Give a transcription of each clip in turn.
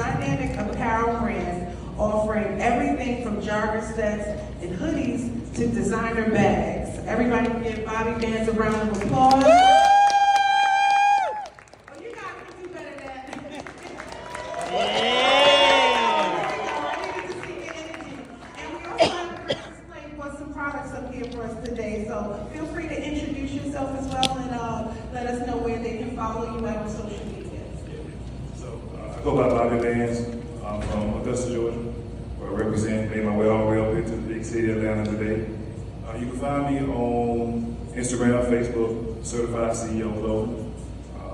dynamic apparel brand offering everything from jogger sets and hoodies to designer bags. Everybody give Bobby Bands a round of applause. Oh, you guys can do better than that. Some products up here for us today, so feel free to introduce yourself as well and let us know where they can follow you out on social media. So I go by Bobby Bands. I'm from Augusta, Georgia, where I represent, made my way all the way up into the big city of Atlanta today. You can find me on Instagram, Facebook, Certified CEO Clothing.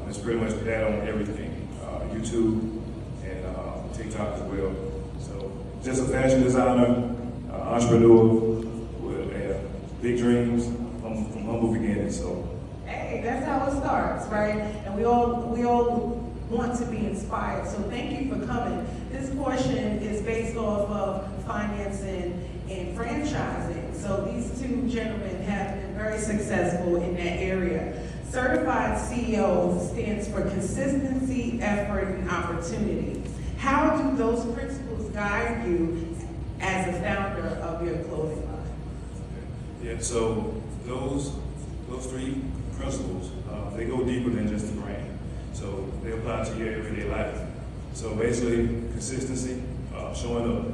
It's pretty much that on everything, YouTube and TikTok as well. So just a fashion designer, entrepreneur, big dreams from humble beginnings. So, hey, that's how it starts, right? And we all want to be inspired. So thank you for coming. This portion is based off of financing and franchising. So these two gentlemen have been very successful in that area. Certified CEO stands for consistency, effort, and opportunity. How do those principles guide you as a founder of your clothing line? Yeah, so those three principles, they go deeper than just the brand. So they apply to your everyday life. So basically, consistency, showing up.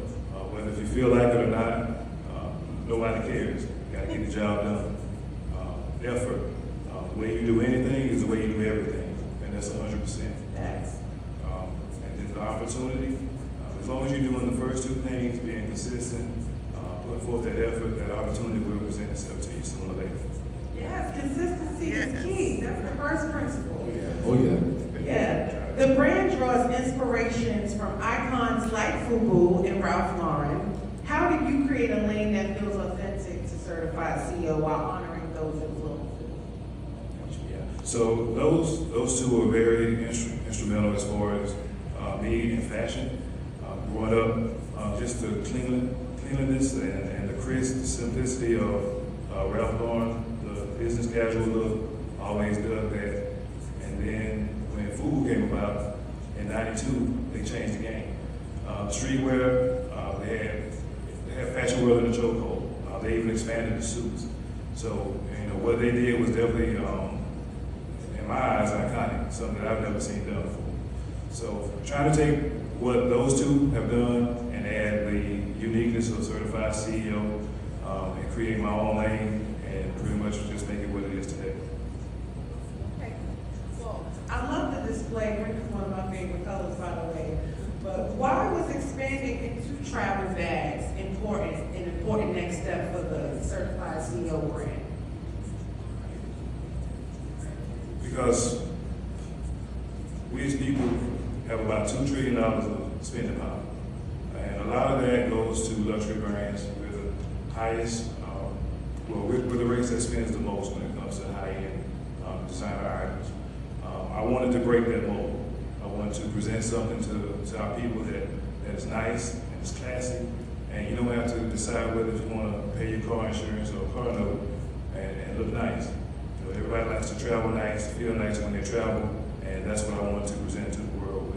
Whether if you feel like it or not, nobody cares. You gotta get the job done. Effort, the way you do anything is the way you do everything, and that's 100%. Yes. And then the opportunity, as long as you're doing the first two things, being consistent, putting forth that effort, that opportunity will present itself to you sooner or later. Yes, consistency is key. That's the first principle. Oh yeah. Yeah. The brand draws inspirations from icons like FUBU and Ralph Lauren. How did you create a lane that feels authentic to Certified CEO while honoring those influences? Yeah. So those two are very instrumental as far as me in fashion. Growing up, just the cleanliness and the crisp simplicity of Ralph Lauren, the business casual look, always dug that. And then when FUBU came about in '92, they changed the game. Streetwear, they had Fashion World in the chokehold. They even expanded the suits. So what they did was definitely, in my eyes, iconic. Something that I've never seen done before. So trying to take what those two have done and add the uniqueness of Certified CEO and create my own lane and pretty much just make it what it is today. Okay. Well, I love the display. Green is one of my favorite colors, by the way. But why was expanding into travel bags an important next step for the Certified CEO brand? Because we as people have about $2 trillion of spending power. And a lot of that goes to luxury brands with the highest, with the race that spends the most when it comes to high-end designer items. I wanted to break that mold. I wanted to present something to our people that is nice and it's classy, and you don't have to decide whether you want to pay your car insurance or car note and look nice. Everybody likes to travel nice, feel nice when they travel, and that's what I wanted to present to the world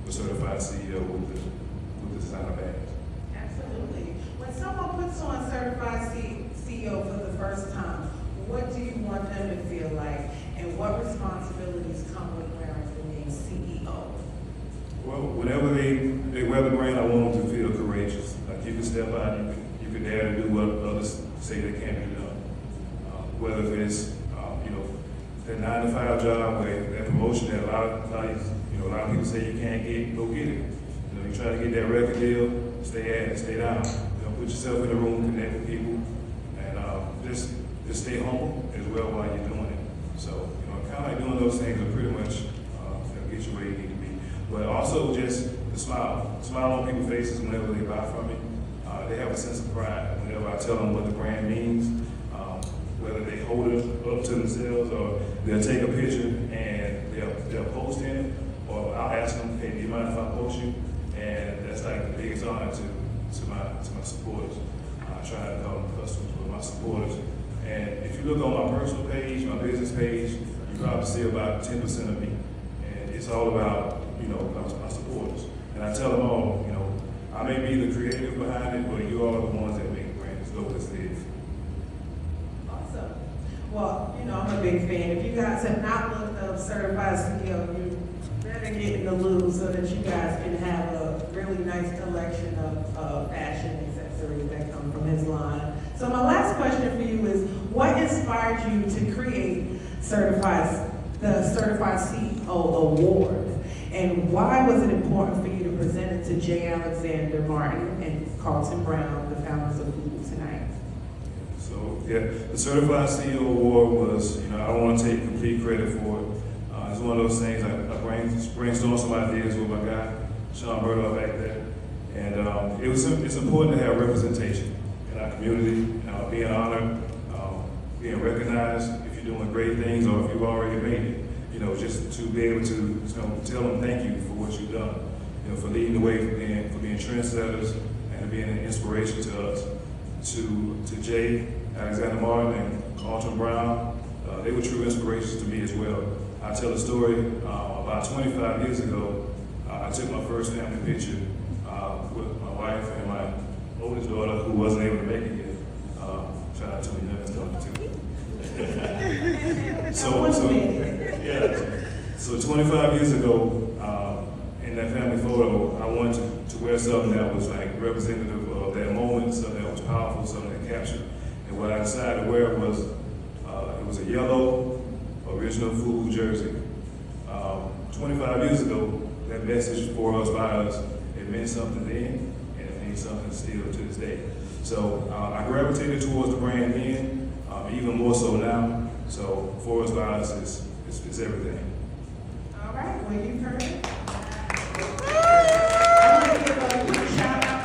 with Certified CEO with the designer bags. Absolutely. When someone puts on Certified CEO for the first time, what do you want them to feel like, and what responsibilities come with wearing the name CEO? Well, whenever they wear the brand, I want them to feel courageous. Like you can step out, you can dare to do what others say they can't be done. Whether it's that 9-to-5 job, where that promotion that a lot of people say you can't get, go get it. You try to get that record deal, stay at it, stay down. Put yourself in the room, connect with people, and just stay humble as well while you're doing it. So, kind of like doing those things will pretty much get you where you need to be. But also just the smile on people's faces whenever they buy from me. They have a sense of pride whenever I tell them what the brand means. Whether they hold it up to themselves or they'll take a picture and they'll post in it, or I'll ask them, hey, do you mind if I post you? And that's like the biggest honor to my supporters. I try to call them customers, but my supporters. And if you look on my personal page, my business page, you probably see about 10% of me. And it's all about, my supporters. And I tell them all, you know, I may be the creative behind it, but you all are the ones that make the brand as dope as it is. Awesome. Well, you know, I'm a big fan. If you guys have not looked up Certified CEO, you better get in the loop so that you guys can have a really nice collection of fashion accessories that come from his line. So my last question for you is, what inspired you to create the Certified CEO Award? And why was it important for you to present it to J. Alexander Martin and Carlton Brown, the founders of Google Tonight? So, yeah, the Certified CEO Award was, you know, I don't want to take complete credit for it. It's one of those things, I brainstormed some ideas with my guy, Sean Murdoch, back there. And it's important to have representation in our community, being honored, being recognized if you're doing great things or if you've already made it. You know, just to be able to, you know, tell them thank you for what you've done. You know, for leading the way, for being trendsetters and being an inspiration to us. To J. Alexander Martin and Carlton Brown, they were true inspirations to me as well. I tell a story, about 25 years ago, I took my first family picture with my wife and my oldest daughter, who wasn't able to make it yet. Shout out to my youngest daughter too. So 25 years ago, in that family photo, I wanted to wear something that was like representative of that moment, something that was powerful, something that captured. And what I decided to wear was, it was a yellow original FUBU jersey. 25 years ago, that message for us, by us, it meant something then, and it means something still to this day. So I gravitated towards the brand then, even more so now. So for us, by us, it's everything. All right, well, you've heard it. I want to give a quick shout out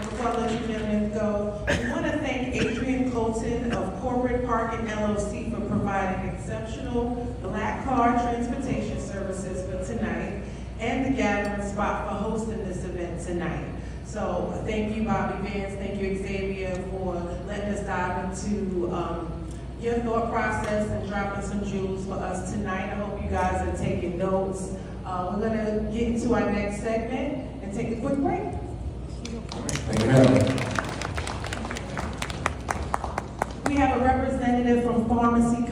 before I let you gentlemen go. We want to thank Adrian Colton of Corporate Parking LLC for providing exceptional Black car transportation services for tonight and the gathering spot for hosting this event tonight. So thank you, Bobby Vance, thank you, Xavier, for letting us dive into your thought process and dropping some jewels for us tonight. I hope you guys are taking notes. We're gonna get into our next segment and take a quick break. Thank you, ma'am. We have a representative from Pharmacy